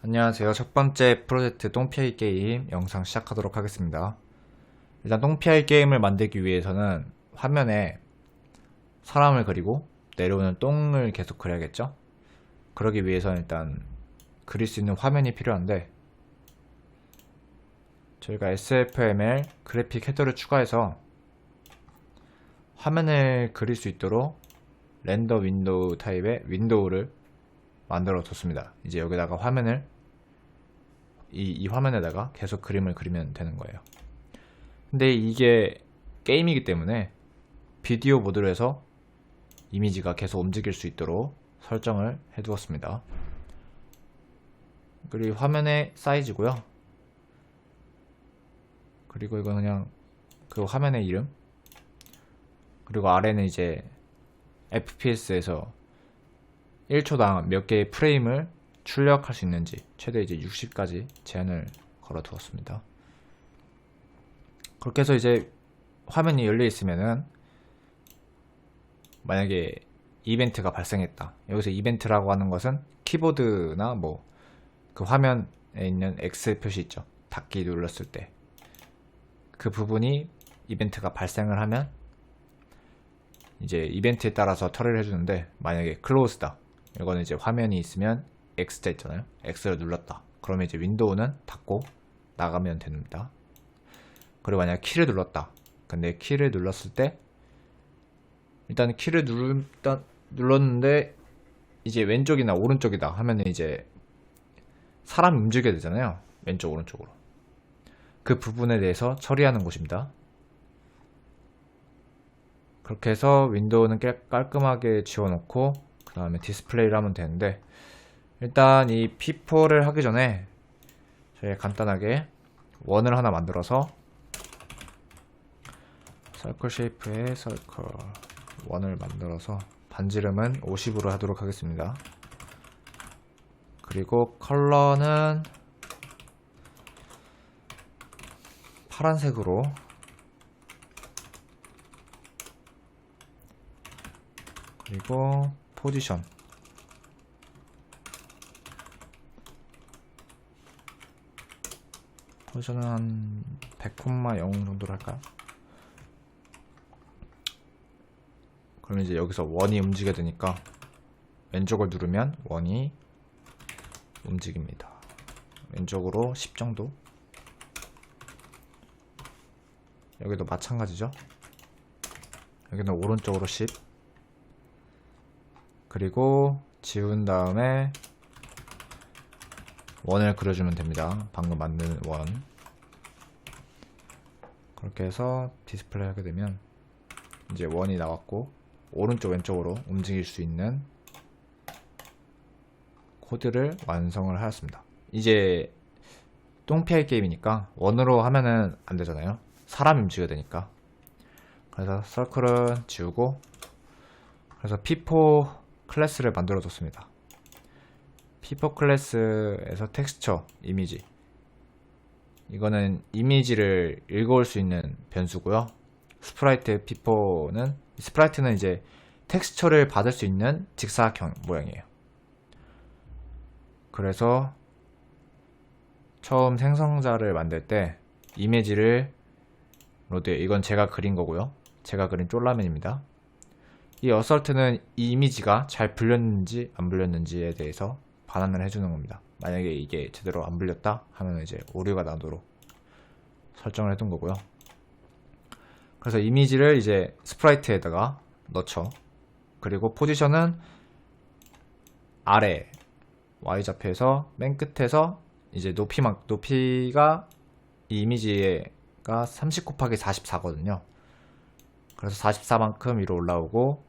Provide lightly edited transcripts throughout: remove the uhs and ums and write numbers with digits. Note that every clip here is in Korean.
안녕하세요. 첫 번째 프로젝트 똥피아이 게임 영상 시작하도록 하겠습니다. 일단 똥피아이 게임을 만들기 위해서는 화면에 사람을 그리고 내려오는 똥을 계속 그려야겠죠? 그러기 위해서는 일단 그릴 수 있는 화면이 필요한데, 저희가 SFML 그래픽 헤더를 추가해서 화면을 그릴 수 있도록 렌더 윈도우 타입의 윈도우를 만들어 뒀습니다. 이제 여기다가 화면을 이 화면에다가 계속 그림을 그리면 되는 거예요. 근데 이게 게임이기 때문에 비디오 모드로 해서 이미지가 계속 움직일 수 있도록 설정을 해 두었습니다. 그리고 화면의 사이즈고요. 그리고 이건 그냥 그 화면의 이름, 그리고 아래는 이제 FPS에서 1초당 몇 개의 프레임을 출력할 수 있는지 최대 이제 60까지 제한을 걸어 두었습니다. 그렇게 해서 이제 화면이 열려 있으면은 만약에 이벤트가 발생했다. 여기서 이벤트라고 하는 것은 키보드나 뭐 그 화면에 있는 X 표시 있죠. 닫기 눌렀을 때 그 부분이 이벤트가 발생을 하면 이제 이벤트에 따라서 처리를 해주는데, 만약에 클로즈다, 이거는 이제 화면이 있으면 X자 있잖아요. X를 눌렀다. 그러면 이제 윈도우는 닫고 나가면 됩니다. 그리고 만약 키를 눌렀다. 근데 키를 눌렀을 때 일단 키를 눌렀는데 이제 왼쪽이나 오른쪽이다 하면 이제 사람이 움직여야 되잖아요. 왼쪽 오른쪽으로. 그 부분에 대해서 처리하는 곳입니다. 그렇게 해서 윈도우는 깔끔하게 지워놓고 그 다음에 디스플레이를 하면 되는데, 일단 이 P4를 하기 전에 저희가 간단하게 원을 하나 만들어서 서클 쉐이프의 서클 원을 만들어서 반지름은 50으로 하도록 하겠습니다. 그리고 컬러는 파란색으로, 그리고 포지션은 한 100,0 정도로 할까요? 그럼 이제 여기서 원이 움직여야 되니까 왼쪽을 누르면 원이 움직입니다. 왼쪽으로 10 정도. 여기도 마찬가지죠. 여기는 오른쪽으로 10. 그리고 지운 다음에 원을 그려주면 됩니다. 방금 만든 원. 그렇게 해서 디스플레이 하게 되면 이제 원이 나왔고 오른쪽 왼쪽으로 움직일 수 있는 코드를 완성을 하였습니다. 이제 똥피아이 게임이니까 원으로 하면은 안 되잖아요. 사람이 움직여야 되니까. 그래서 서클은 지우고, 그래서 P4 클래스를 만들어 줬습니다. P4 클래스에서 텍스처 이미지, 이거는 이미지를 읽어올 수 있는 변수고요. 스프라이트 P4는, 스프라이트는 이제 텍스처를 받을 수 있는 직사각형 모양이에요. 그래서 처음 생성자를 만들 때 이미지를 로드, 이건 제가 그린 거고요. 제가 그린 쫄라맨입니다. 이 어설트는 이 이미지가 잘 불렸는지 안 불렸는지에 대해서 반환을 해주는 겁니다. 만약에 이게 제대로 안 불렸다 하면 이제 오류가 나도록 설정을 해둔 거고요. 그래서 이미지를 이제 스프라이트에다가 넣죠. 그리고 포지션은 아래 Y좌표에서 맨 끝에서 이제 높이가 이 이미지가 30 곱하기 44거든요. 그래서 44만큼 위로 올라오고,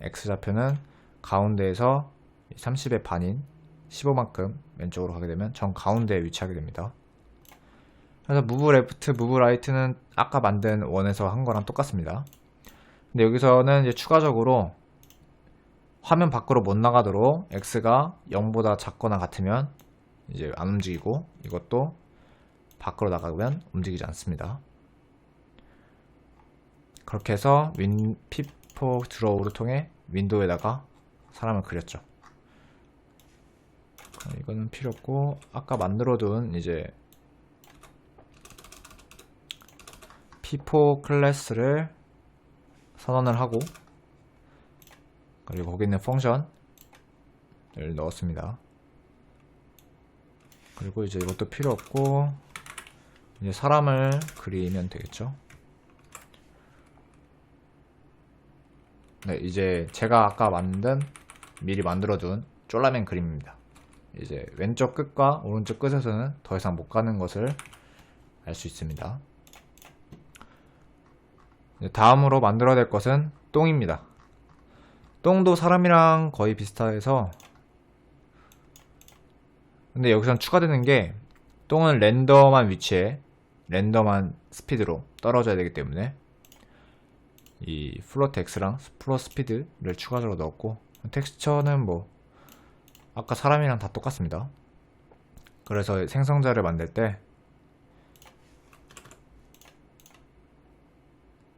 X좌표는 가운데에서 30의 반인 15만큼 왼쪽으로 가게 되면 정 가운데에 위치하게 됩니다. 그래서 무브 레프트, 무브 라이트는 아까 만든 원에서 한 거랑 똑같습니다. 근데 여기서는 이제 추가적으로 화면 밖으로 못 나가도록 X가 0보다 작거나 같으면 이제 안 움직이고, 이것도 밖으로 나가면 움직이지 않습니다. 그렇게 해서 P4 드로우를 통해 윈도우에다가 사람을 그렸죠. 이거는 필요 없고, 아까 만들어둔 이제 P4 클래스를 선언을 하고, 그리고 거기 있는 펑션을 넣었습니다. 그리고 이제 이것도 필요 없고, 이제 사람을 그리면 되겠죠. 네, 이제 제가 아까 미리 만들어둔 쫄라맨 그림입니다. 이제 왼쪽 끝과 오른쪽 끝에서는 더 이상 못 가는 것을 알 수 있습니다. 다음으로 만들어야 될 것은 똥입니다. 똥도 사람이랑 거의 비슷해서, 근데 여기선 추가되는 게, 똥은 랜덤한 위치에 랜덤한 스피드로 떨어져야 되기 때문에 이 플로트 X랑 플로트 스피드를 추가적으로 넣었고, 텍스처는 뭐 아까 사람이랑 다 똑같습니다. 그래서 생성자를 만들 때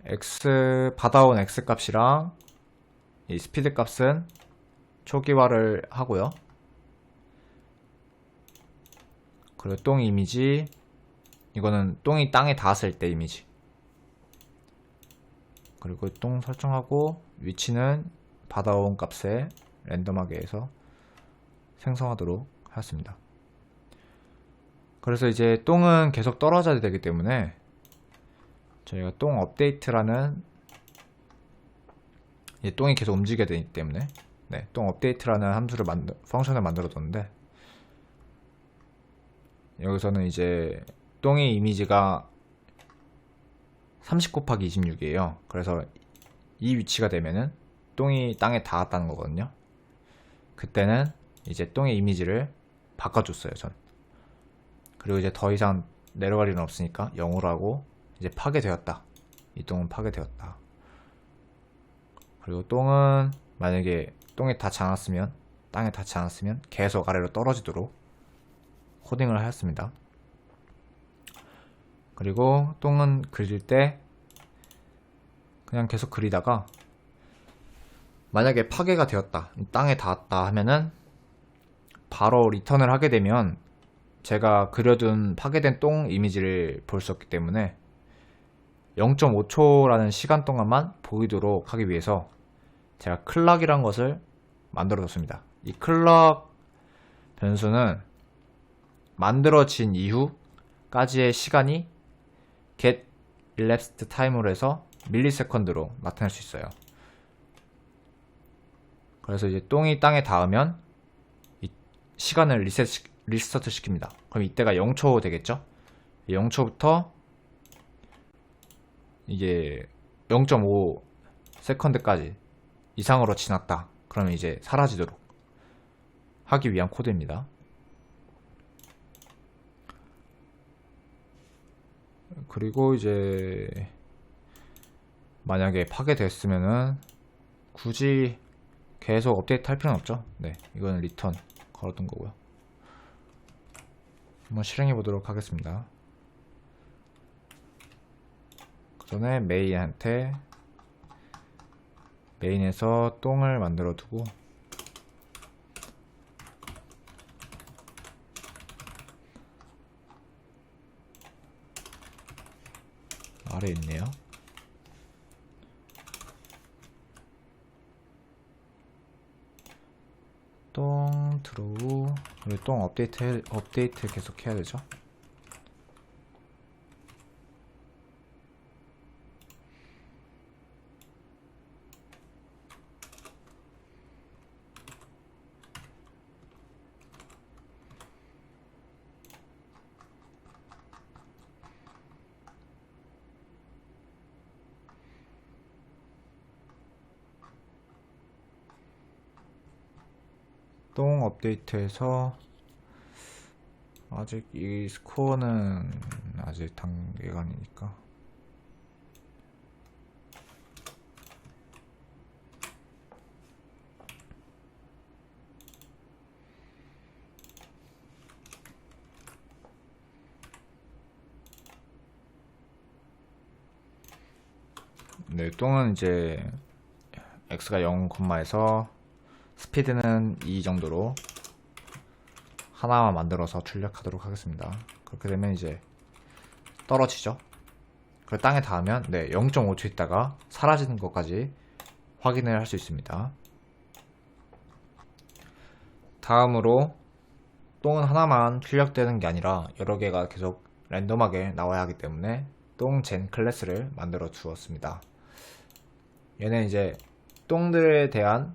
X 받아온 X 값이랑 이 스피드 값은 초기화를 하고요. 그리고 똥 이미지, 이거는 똥이 땅에 닿았을 때 이미지. 그리고 똥 설정하고, 위치는 받아온 값에 랜덤하게 해서 생성하도록 하였습니다. 그래서 이제 똥은 계속 떨어져야 되기 때문에 저희가 똥 업데이트라는, 이제 똥이 계속 움직여야 되기 때문에 똥 업데이트라는 함수를 펑션을 만들어 뒀는데, 여기서는 이제 똥의 이미지가 30 곱하기 26이에요. 그래서 이 위치가 되면은 똥이 땅에 닿았다는 거거든요. 그때는 이제 똥의 이미지를 바꿔줬어요, 전. 그리고 이제 더 이상 내려갈 일은 없으니까 0으로 하고, 이제 파괴되었다. 이 똥은 파괴되었다. 그리고 똥은 만약에 땅에 닿지 않았으면 계속 아래로 떨어지도록 코딩을 하였습니다. 그리고 똥은 그릴 때 그냥 계속 그리다가, 만약에 파괴가 되었다, 땅에 닿았다 하면은 바로 리턴을 하게 되면 제가 그려둔 파괴된 똥 이미지를 볼 수 없기 때문에 0.5초라는 시간 동안만 보이도록 하기 위해서 제가 클락이란 것을 만들어 뒀습니다. 이 클락 변수는 만들어진 이후까지의 시간이 get elapsed time으로 해서 밀리세컨드로 나타낼 수 있어요. 그래서 이제 똥이 땅에 닿으면 이 시간을 리스타트 시킵니다. 그럼 이때가 0초 되겠죠? 0초부터 이게 0.5 세컨드까지 이상으로 지났다. 그러면 이제 사라지도록 하기 위한 코드입니다. 그리고 이제 만약에 파괴됐으면은 굳이 계속 업데이트 할 필요는 없죠. 네, 이거는 리턴 걸어둔 거고요. 한번 실행해 보도록 하겠습니다. 그 전에 메인에서 똥을 만들어 두고, 아래 있네요. 똥 드로우, 그리고 똥 업데이트 계속 해야 되죠. 똥 업데이트해서, 아직 이 스코어는 아직 단계가 아니니까 네, 똥은 이제 x가 0, 에서 스피드는 2 정도로 하나만 만들어서 출력하도록 하겠습니다. 그렇게 되면 이제 떨어지죠. 그리고 땅에 닿으면 0.5초 있다가 사라지는 것까지 확인을 할 수 있습니다. 다음으로 똥은 하나만 출력되는 게 아니라 여러 개가 계속 랜덤하게 나와야 하기 때문에 똥젠 클래스를 만들어 주었습니다. 얘는 이제 똥들에 대한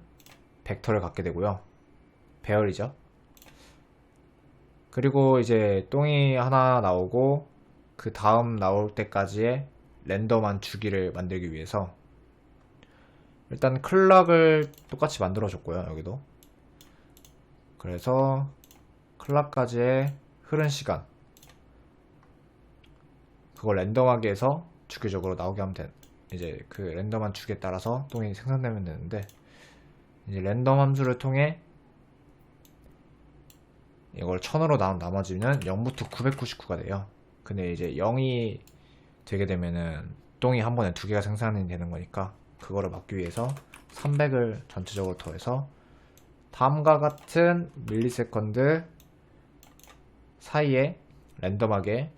벡터를 갖게 되고요. 배열이죠. 그리고 이제 똥이 하나 나오고 그 다음 나올 때까지의 랜덤한 주기를 만들기 위해서 일단 클락을 똑같이 만들어 줬고요. 여기도. 그래서 클락까지의 흐른 시간 그걸 랜덤하게 해서 주기적으로 나오게 하면 이제 그 랜덤한 주기에 따라서 똥이 생성되면 되는데 이제 랜덤 함수를 통해 이걸 1000으로 나눈 나머지는 0부터 999가 돼요. 근데 이제 0이 되게 되면은 똥이 한 번에 두 개가 생산이 되는 거니까 그거를 막기 위해서 300을 전체적으로 더해서 다음과 같은 밀리세컨드 사이에 랜덤하게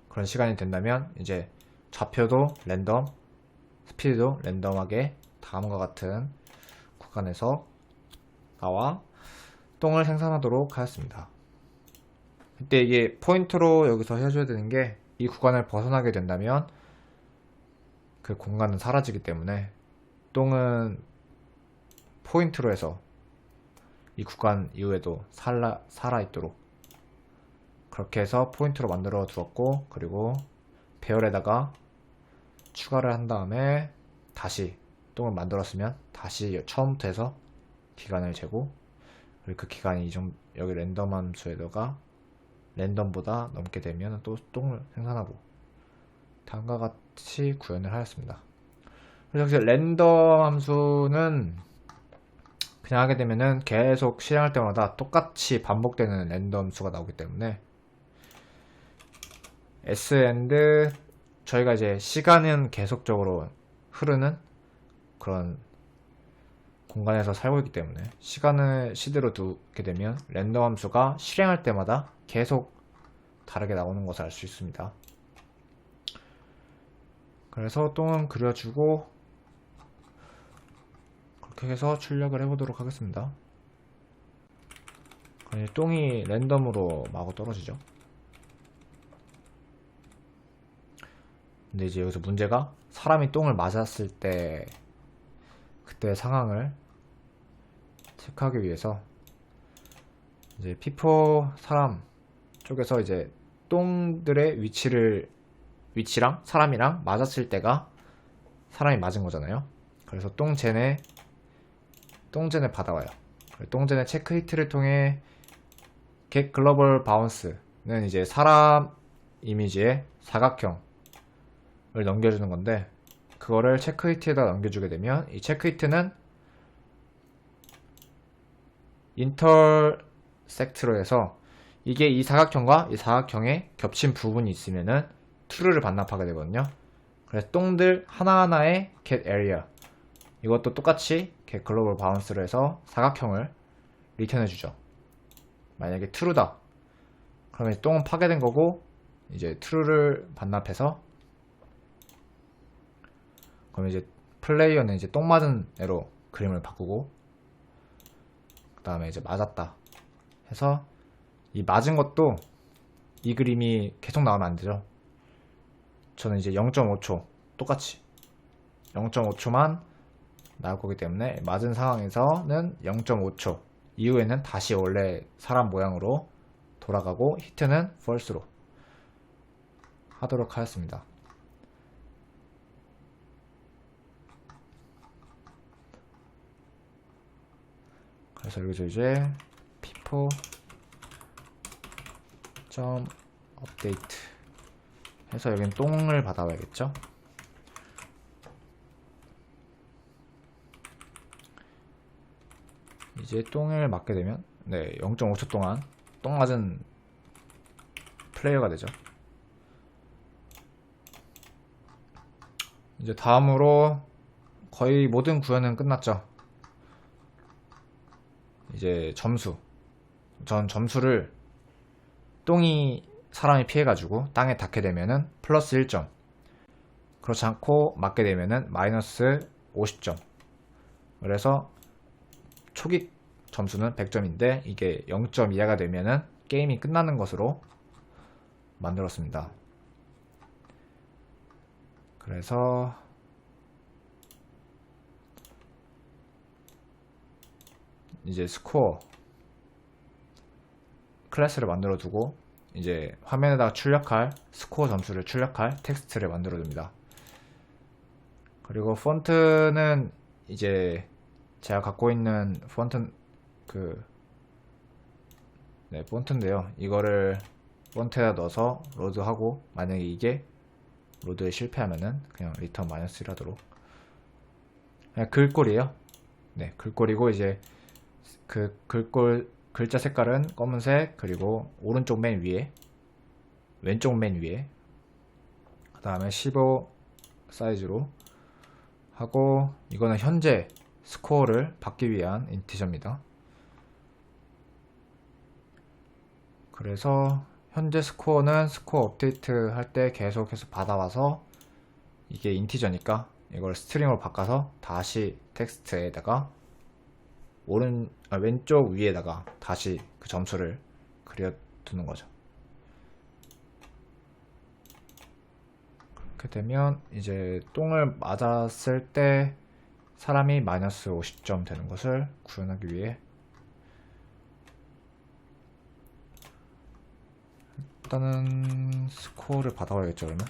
그런 시간이 된다면 이제 좌표도 랜덤, 스피드도 랜덤하게 다음과 같은 구간에서 나와 똥을 생산하도록 하였습니다. 그때 이게 포인트로 여기서 해줘야 되는 게 이 구간을 벗어나게 된다면 그 공간은 사라지기 때문에 똥은 포인트로 해서 이 구간 이후에도 살아있도록 그렇게 해서 포인트로 만들어 두었고 그리고 배열에다가 추가를 한 다음에 다시 똥을 만들었으면 다시 처음부터 해서 기간을 재고 그리고 그 기간이 여기 랜덤 함수에다가 랜덤보다 넘게 되면 또 똥을 생산하고 다음과 같이 구현을 하였습니다. 그래서 랜덤 함수는 그냥 하게 되면은 계속 실행할 때마다 똑같이 반복되는 랜덤 수가 나오기 때문에 s 저희가 이제 시간은 계속적으로 흐르는 그런 공간에서 살고 있기 때문에 시간을 시대로 두게 되면 랜덤 함수가 실행할 때마다 계속 다르게 나오는 것을 알 수 있습니다. 그래서 똥은 그려주고 그렇게 해서 출력을 해보도록 하겠습니다. 똥이 랜덤으로 마구 떨어지죠. 근데 이제 여기서 문제가 사람이 똥을 맞았을 때 그때 상황을 체크하기 위해서 이제 피포 사람 쪽에서 이제 똥들의 위치랑 사람이랑 맞았을 때가 사람이 맞은 거잖아요. 그래서 똥젠을 받아와요. 똥젠의 체크 히트를 통해 get global bounce는 이제 사람 이미지의 사각형을 넘겨주는 건데 그거를 체크 히트에다 넘겨주게 되면 이 체크 히트는 인터섹트로 해서 이게 이 사각형과 이 사각형에 겹친 부분이 있으면은 true를 반납하게 되거든요. 그래서 똥들 하나하나의 get area 이것도 똑같이 get global bounce로 해서 사각형을 리턴해주죠. 만약에 true다 그러면 이제 똥은 파괴된 거고 이제 true를 반납해서 그러면 이제 플레이어는 이제 똥 맞은 애로 그림을 바꾸고 그 다음에 이제 맞았다 해서 이 맞은 것도 이 그림이 계속 나오면 안 되죠. 저는 이제 0.5초 똑같이 0.5초만 나올 거기 때문에 맞은 상황에서는 0.5초 이후에는 다시 원래 사람 모양으로 돌아가고 히트는 false로 하도록 하였습니다. 그래서 여기서 이제 피포 update 해서 여긴 똥을 받아와야겠죠. 이제 똥을 맞게 되면 0.5초 동안 똥 맞은 플레이어가 되죠. 이제 다음으로 거의 모든 구현은 끝났죠. 이제 점수 전 점수를 똥이 사람이 피해가지고 땅에 닿게 되면은 플러스 1점, 그렇지 않고 맞게 되면은 마이너스 50점. 그래서 초기 점수는 100점인데 이게 0점 이하가 되면은 게임이 끝나는 것으로 만들었습니다. 그래서 이제 스코어 클래스를 만들어 두고 이제 화면에다가 출력할 스코어 점수를 출력할 텍스트를 만들어 둡니다. 그리고 폰트는 이제 제가 갖고 있는 폰트 폰트인데요. 이거를 폰트에다 넣어서 로드하고, 만약에 이게 로드에 실패하면은 그냥 리턴 -1 하도록. 그냥 글꼴이에요. 네, 글꼴이고 이제 그 글꼴 글자 색깔은 검은색, 그리고 오른쪽 맨 위에, 왼쪽 맨 위에, 그 다음에 15 사이즈로 하고, 이거는 현재 스코어를 받기 위한 인티저입니다. 그래서 현재 스코어는 스코어 업데이트 할 때 계속해서 받아와서, 이게 인티저니까 이걸 스트링으로 바꿔서 다시 텍스트에다가 왼쪽 위에다가 다시 그 점수를 그려두는 거죠. 그렇게 되면 이제 똥을 맞았을 때 사람이 마이너스 50점 되는 것을 구현하기 위해 일단은 스코어를 받아와야겠죠. 그러면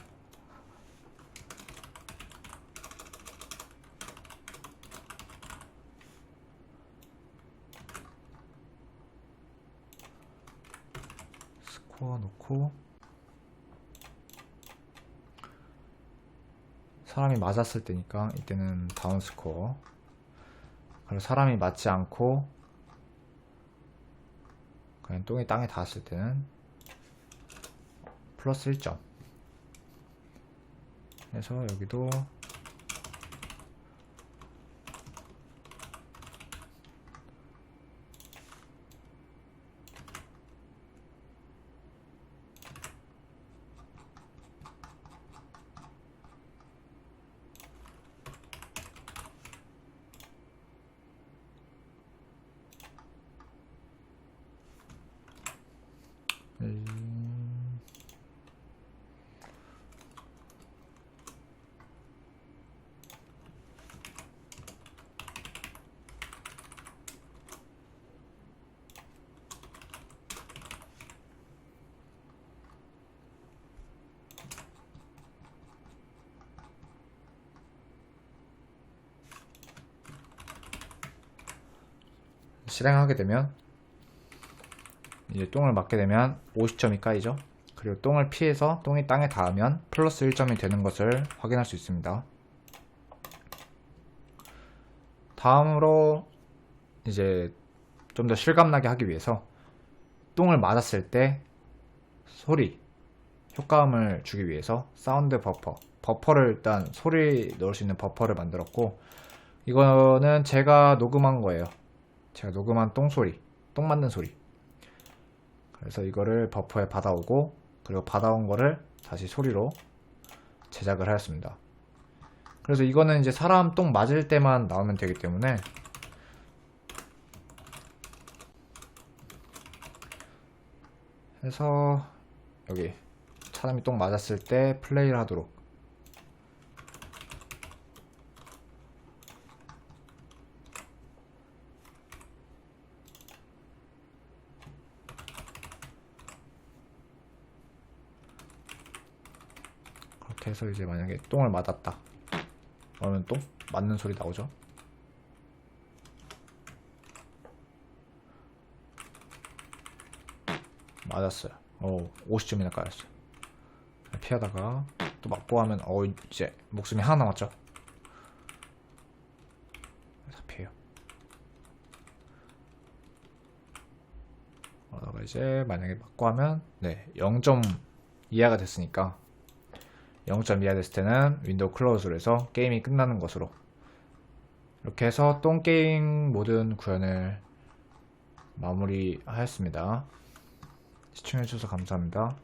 스코어 놓고, 사람이 맞았을 때니까 이때는 다운 스코어, 그리고 사람이 맞지 않고 그냥 똥이 땅에 닿았을 때는 플러스 1점 해서 여기도 실행하게 되면 이제 똥을 맞게 되면 50점이 까이죠. 그리고 똥을 피해서 똥이 땅에 닿으면 플러스 1점이 되는 것을 확인할 수 있습니다. 다음으로 이제 좀 더 실감나게 하기 위해서 똥을 맞았을 때 소리 효과음을 주기 위해서 사운드 버퍼를 일단 소리 넣을 수 있는 버퍼를 만들었고, 이거는 제가 녹음한 거예요. 제가 녹음한 똥소리, 똥 맞는 소리. 그래서 이거를 버퍼에 받아오고, 그리고 받아온 거를 다시 소리로 제작을 하였습니다. 그래서 이거는 이제 사람 똥 맞을 때만 나오면 되기 때문에 해서 여기 사람이 똥 맞았을 때 플레이를 하도록. 그렇게 해서 이제 만약에 똥을 맞았다 그러면 똥 맞는 소리 나오죠. 맞았어요. 50점이나 까였어요. 피하다가 또 맞고 하면 이제 목숨이 하나 남았죠. 그래서 피해요. 이제 만약에 맞고 하면 0점 이하가 됐으니까, 0점 이하 됐을 때는 윈도우 클로즈로 해서 게임이 끝나는 것으로, 이렇게 해서 똥게임 모든 구현을 마무리하였습니다. 시청해주셔서 감사합니다.